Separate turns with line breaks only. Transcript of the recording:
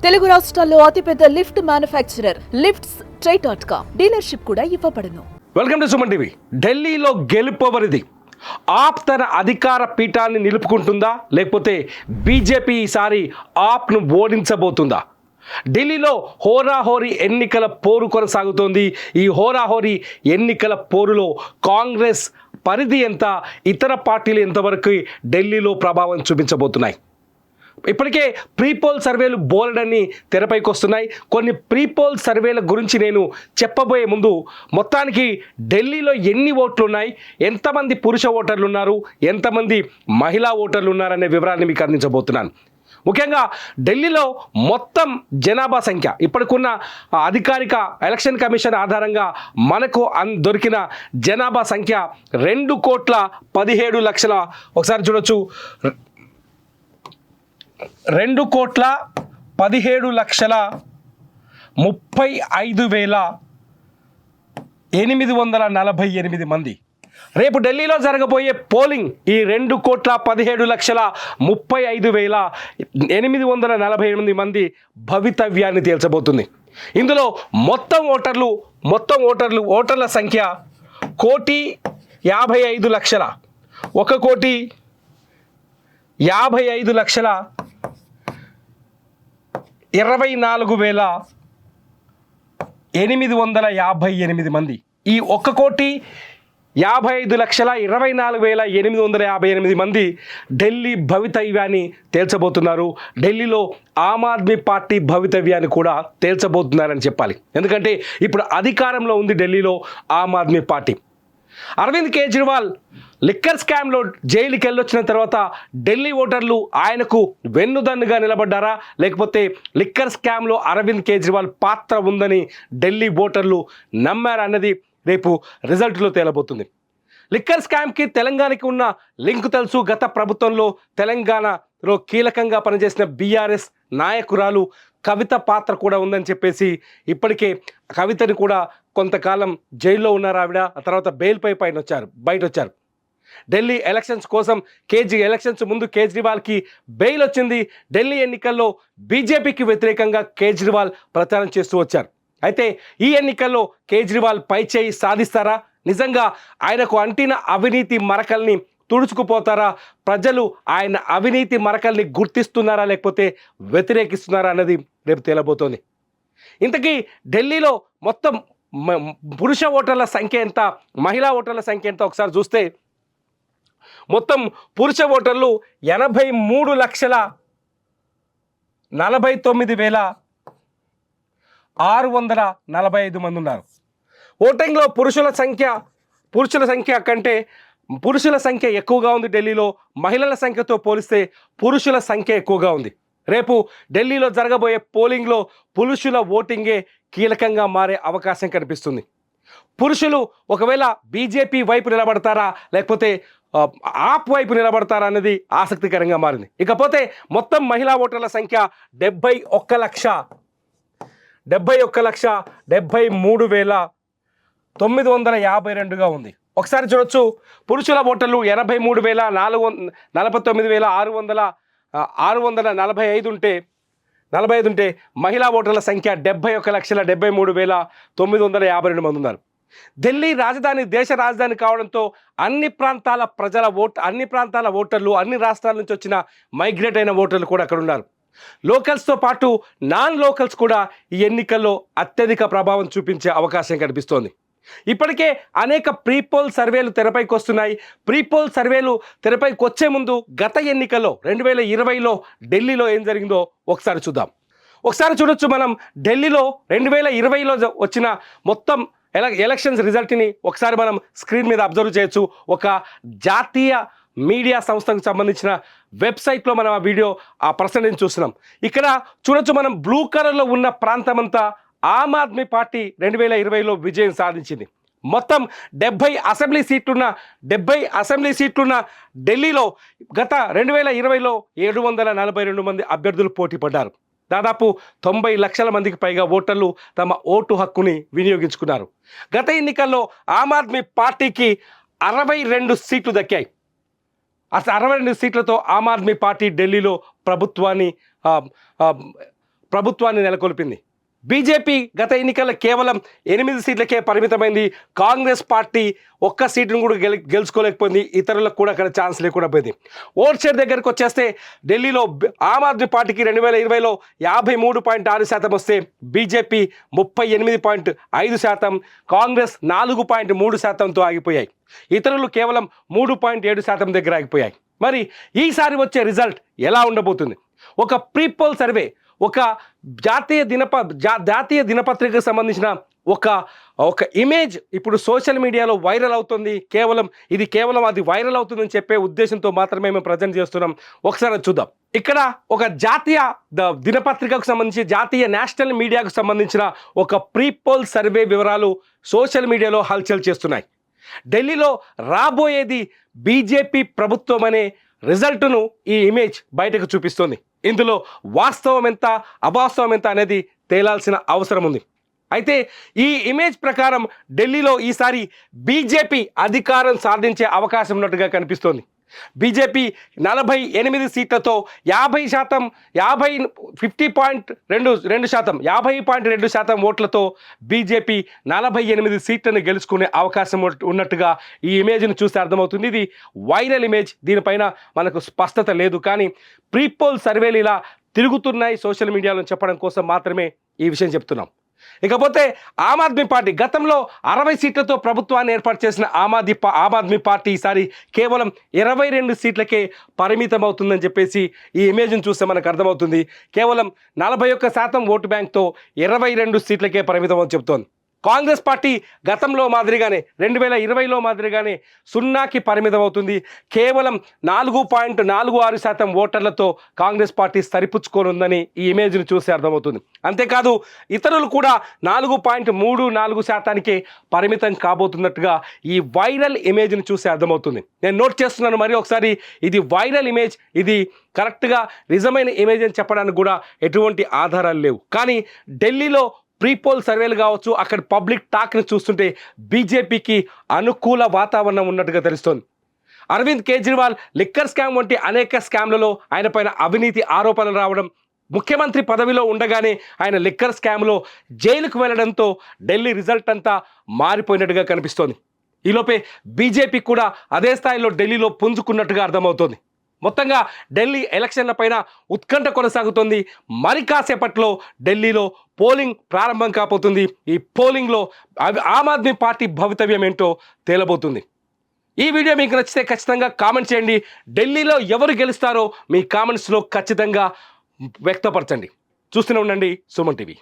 తెలుగు రాష్ట్రాల్లో అతిపెద్ద lift manufacturer lifts ట్రై.com dealership కూడా ఇవ్వబడును.
Welcome to Suman TV. ఢిల్లీలో గెలుపవరిది. ఆప్ తన అధికార పీఠాన్ని నిలుపుకుంటుందా, లేకపోతే బీజేపీ ఈసారి ఆప్ను ఓడించబోతుందా? ఢిల్లీలో హోరాహోరీ ఎన్నికల పోరు కొనసాగుతోంది. ఈ హోరాహోరీ ఎన్నికల పోరులో కాంగ్రెస్ పరిధి ఎంత, ఇతర పార్టీలు ఎంతవరకు ఢిల్లీలో ప్రభావం చూపించబోతున్నాయి? ఇప్పటికే ప్రీపోల్ సర్వేలు బోలెడన్ని తెరపైకి వస్తున్నాయి. కొన్ని ప్రీపోల్ సర్వేల గురించి నేను చెప్పబోయే ముందు మొత్తానికి ఢిల్లీలో ఎన్ని ఓట్లు ఉన్నాయి, ఎంతమంది పురుష ఓటర్లు ఉన్నారు, ఎంతమంది మహిళా ఓటర్లు ఉన్నారనే వివరాన్ని మీకు అందించబోతున్నాను. ముఖ్యంగా ఢిల్లీలో మొత్తం జనాభా సంఖ్య, ఇప్పటికున్న అధికారిక ఎలక్షన్ కమిషన్ ఆధారంగా మనకు దొరికిన జనాభా సంఖ్య 2,17,00,000. ఒకసారి చూడొచ్చు, 2,17,35,848 మంది. రేపు ఢిల్లీలో జరగబోయే పోలింగ్ ఈ 2,17,35,848 మంది భవితవ్యాన్ని తేల్చబోతుంది. ఇందులో ఓటర్ల సంఖ్య 1,55,00,000. 1,55,24,858 మంది. ఈ 1,55,24,858 మంది ఢిల్లీ భవితవ్యాన్ని తేల్చబోతున్నారు. ఢిల్లీలో ఆమ్ ఆద్మీ పార్టీ భవితవ్యాన్ని కూడా తేల్చబోతున్నారని చెప్పాలి. ఎందుకంటే ఇప్పుడు అధికారంలో ఉంది ఢిల్లీలో ఆమ్ ఆద్మీ పార్టీ. అరవింద్ కేజ్రీవాల్ లిక్కర్ స్కామ్లో జైలుకి వెళ్ళొచ్చిన తర్వాత ఢిల్లీ ఓటర్లు ఆయనకు వెన్నుదన్నుగా నిలబడ్డారా, లేకపోతే లిక్కర్ స్కామ్లో అరవింద్ కేజ్రీవాల్ పాత్ర ఉందని ఢిల్లీ ఓటర్లు నమ్మారా అన్నది రేపు రిజల్ట్లో తేలబోతుంది. లిక్కర్ స్కామ్కి తెలంగాణకి ఉన్న లింక్ తెలుసు. గత ప్రభుత్వంలో తెలంగాణలో కీలకంగా పనిచేసిన బీఆర్ఎస్ నాయకురాలు కవిత పాత్ర కూడా ఉందని చెప్పేసి ఇప్పటికే కవితని కూడా కొంతకాలం జైల్లో ఉన్నారు ఆవిడ. ఆ తర్వాత బెయిల్పై బయట వచ్చారు. ఢిల్లీ ఎలక్షన్స్ కోసం ఎలక్షన్స్ ముందు కేజ్రీవాల్కి బెయిల్ వచ్చింది. ఢిల్లీ ఎన్నికల్లో బీజేపీకి వ్యతిరేకంగా కేజ్రీవాల్ ప్రచారం చేస్తూ వచ్చారు. అయితే ఈ ఎన్నికల్లో కేజ్రీవాల్ పైచేయి సాధిస్తారా? నిజంగా ఆయనకు అంటిన అవినీతి మరకల్ని తుడుచుకుపోతారా? ప్రజలు ఆయన అవినీతి మరకల్ని గుర్తిస్తున్నారా, లేకపోతే వ్యతిరేకిస్తున్నారా అన్నది రేపు తేలబోతోంది. ఇంతకీ ఢిల్లీలో మొత్తం పురుష ఓటర్ల సంఖ్య ఎంత, మహిళా ఓటర్ల సంఖ్య ఎంత ఒకసారి చూస్తే మొత్తం పురుష ఓటర్లు 83,49,645 మంది ఉన్నారు. ఓటింగ్లో పురుషుల సంఖ్య కంటే పురుషుల సంఖ్య ఎక్కువగా ఉంది ఢిల్లీలో. మహిళల సంఖ్యతో పోలిస్తే పురుషుల సంఖ్య ఎక్కువగా ఉంది. రేపు ఢిల్లీలో జరగబోయే పోలింగ్లో పురుషుల ఓటింగే కీలకంగా మారే అవకాశం కనిపిస్తుంది. పురుషులు ఒకవేళ బీజేపీ వైపు నిలబడతారా, లేకపోతే ఆప్ వైపు నిలబడతారా అనేది ఆసక్తికరంగా మారింది. ఇకపోతే మొత్తం మహిళా ఓటర్ల సంఖ్య 71,73,952గా ఉంది. ఒకసారి చూడొచ్చు, పురుషుల ఓటర్లు 83,49,645 ఉంటే మహిళా ఓటర్ల సంఖ్య 71,73,952 మంది ఉన్నారు. ఢిల్లీ దేశ రాజధాని కావడంతో అన్ని ప్రాంతాల ఓటర్లు, అన్ని రాష్ట్రాల నుంచి వచ్చిన మైగ్రేట్ అయిన ఓటర్లు కూడా అక్కడ ఉన్నారు. లోకల్స్తో పాటు నాన్ లోకల్స్ కూడా ఈ ఎన్నికల్లో అత్యధిక ప్రభావం చూపించే అవకాశం కనిపిస్తోంది. ఇప్పటికే అనేక ప్రీపోల్ సర్వేలు తెరపైకి వస్తున్నాయి. ప్రీపోల్ సర్వేలు తెరపైకి వచ్చే ముందు గత ఎన్నికల్లో 2020లో ఢిల్లీలో ఏం జరిగిందో ఒకసారి చూద్దాం. ఒకసారి చూడొచ్చు, మనం ఢిల్లీలో 2020లో వచ్చిన మొత్తం ఎలక్షన్స్ రిజల్ట్ని ఒకసారి మనం స్క్రీన్ మీద అబ్జర్వ్ చేయొచ్చు. ఒక జాతీయ మీడియా సంస్థకు సంబంధించిన వెబ్సైట్లో మనం ఆ పర్సెంటేజ్ చూస్తున్నాం. ఇక్కడ చూడొచ్చు, మనం బ్లూ కలర్లో ఉన్న ప్రాంతమంతా ఆమ్ ఆద్మీ పార్టీ 2020లో విజయం సాధించింది. మొత్తం 70 అసెంబ్లీ సీట్లున్న ఢిల్లీలో గత 2020లో 742 మంది అభ్యర్థులు పోటీ పడ్డారు. దాదాపు 90 లక్షల మందికి పైగా ఓటర్లు తమ ఓటు హక్కుని వినియోగించుకున్నారు. గత ఎన్నికల్లో ఆమ్ ఆద్మీ పార్టీకి 62 సీట్లు దక్కాయి. 62 సీట్లతో ఆమ్ ఆద్మీ పార్టీ ఢిల్లీలో ప్రభుత్వాన్ని ప్రభుత్వాన్ని నెలకొల్పింది. బీజేపీ గత ఎన్నికల్లో కేవలం 8 సీట్లకే పరిమితమైంది. కాంగ్రెస్ పార్టీ ఒక్క సీటును కూడా గెలుచుకోలేకపోయింది. ఇతరులకు కూడా అక్కడ ఛాన్స్ లేకుండా పోయింది. ఓట్ షేర్ దగ్గరకు వచ్చేస్తే ఢిల్లీలో ఆమ్ ఆద్మీ పార్టీకి 2020లో 53.6% వస్తే బీజేపీ 38.5%, కాంగ్రెస్ 4.3%తో ఆగిపోయాయి. ఇతరులు కేవలం 3.7% దగ్గర ఆగిపోయాయి. మరి ఈసారి వచ్చే రిజల్ట్ ఎలా ఉండబోతుంది? ఒక ప్రీపోల్ సర్వే, ఒక జాతీయ దినపత్రికకు సంబంధించిన ఒక ఇమేజ్ ఇప్పుడు సోషల్ మీడియాలో వైరల్ అవుతుంది. కేవలం అది వైరల్ అవుతుందని చెప్పే ఉద్దేశంతో మాత్రమే మేము ప్రజెంట్ చేస్తున్నాం. ఒకసారి చూద్దాం. ఇక్కడ ఒక జాతీయ దినపత్రికకు సంబంధించి జాతీయ నేషనల్ మీడియాకు సంబంధించిన ఒక ప్రీపోల్ సర్వే వివరాలు సోషల్ మీడియాలో హల్చల్ చేస్తున్నాయి. ఢిల్లీలో రాబోయేది బీజేపీ ప్రభుత్వం అనే రిజల్ట్ను ఈ ఇమేజ్ బయటకు చూపిస్తుంది. ఇందులో వాస్తవం ఎంత అవాస్తవం ఎంత అనేది తేలాల్సిన అవసరం ఉంది. అయితే ఈ ఇమేజ్ ప్రకారం ఢిల్లీలో ఈసారి బీజేపీ అధికారం సాధించే అవకాశం ఉన్నట్టుగా కనిపిస్తోంది. బీజేపీ 48 సీట్లతో 50.2% ఓట్లతో బీజేపీ 48 సీట్లను గెలుచుకునే అవకాశం ఉన్నట్టుగా ఈ ఇమేజ్ను చూస్తే అర్థమవుతుంది. ఇది వైరల్ ఇమేజ్, దీనిపైన మనకు స్పష్టత లేదు. కానీ ప్రీపోల్ సర్వేలు ఇలా తిరుగుతున్నాయి సోషల్ మీడియాలో చెప్పడం కోసం మాత్రమే ఈ విషయం చెప్తున్నాం. ఇకపోతే ఆమ్ ఆద్మీ పార్టీ గతంలో 60 సీట్లతో ప్రభుత్వాన్ని ఏర్పాటు చేసిన ఆమ్ ఆద్మీ పార్టీ ఈసారి కేవలం 22 సీట్లకే పరిమితం అవుతుందని చెప్పేసి ఈ ఇమేజ్ను చూస్తే మనకు అర్థమవుతుంది. కేవలం 41% ఓటు బ్యాంక్తో 22 సీట్లకే పరిమితం అని చెప్తోంది. కాంగ్రెస్ పార్టీ గతంలో మాదిరిగానే 2020లో మాదిరిగానే 0కి పరిమితం అవుతుంది. కేవలం 4.46% ఓటర్లతో కాంగ్రెస్ పార్టీ సరిపుచ్చుకోనుందని ఈ ఇమేజ్ను చూసి అర్థమవుతుంది. అంతేకాదు ఇతరులు కూడా 4.34%కే పరిమితం కాబోతున్నట్టుగా ఈ వైరల్ ఇమేజ్ను చూసి అర్థమవుతుంది. నేను నోట్ చేస్తున్నాను మరి ఒకసారి, ఇది వైరల్ ఇమేజ్, ఇది కరెక్ట్గా నిజమైన ఇమేజ్ అని చెప్పడానికి కూడా ఎటువంటి ఆధారాలు లేవు. కానీ ఢిల్లీలో ప్రీపోల్ సర్వేలు కావచ్చు, అక్కడ పబ్లిక్ టాక్ని చూస్తుంటే బీజేపీకి అనుకూల వాతావరణం ఉన్నట్టుగా తెలుస్తోంది. అరవింద్ కేజ్రీవాల్ లిక్కర్ స్కామ్ వంటి అనేక స్కామ్లలో ఆయన పైన అవినీతి ఆరోపణలు రావడం, ముఖ్యమంత్రి పదవిలో ఉండగానే ఆయన లిక్కర్ స్కామ్లో జైలుకు వెళ్లడంతో ఢిల్లీ రిజల్ట్ అంతా మారిపోయినట్టుగా కనిపిస్తోంది. ఈలోపే బీజేపీ కూడా అదే స్థాయిలో ఢిల్లీలో పుంజుకున్నట్టుగా అర్థమవుతోంది. మొత్తంగా ఢిల్లీ ఎలక్షన్ల పైన ఉత్కంఠ కొనసాగుతోంది. మరి కాసేపట్లో ఢిల్లీలో పోలింగ్ ప్రారంభం కాబోతుంది. ఈ పోలింగ్లో ఆమ్ ఆద్మీ పార్టీ భవితవ్యం ఏంటో తేలబోతుంది. ఈ వీడియో మీకు నచ్చితే ఖచ్చితంగా కామెంట్ చేయండి. ఢిల్లీలో ఎవరు గెలుస్తారో మీ కామెంట్స్లో ఖచ్చితంగా వ్యక్తపరచండి. చూస్తూనే ఉండండి సుమన్ టీవీ.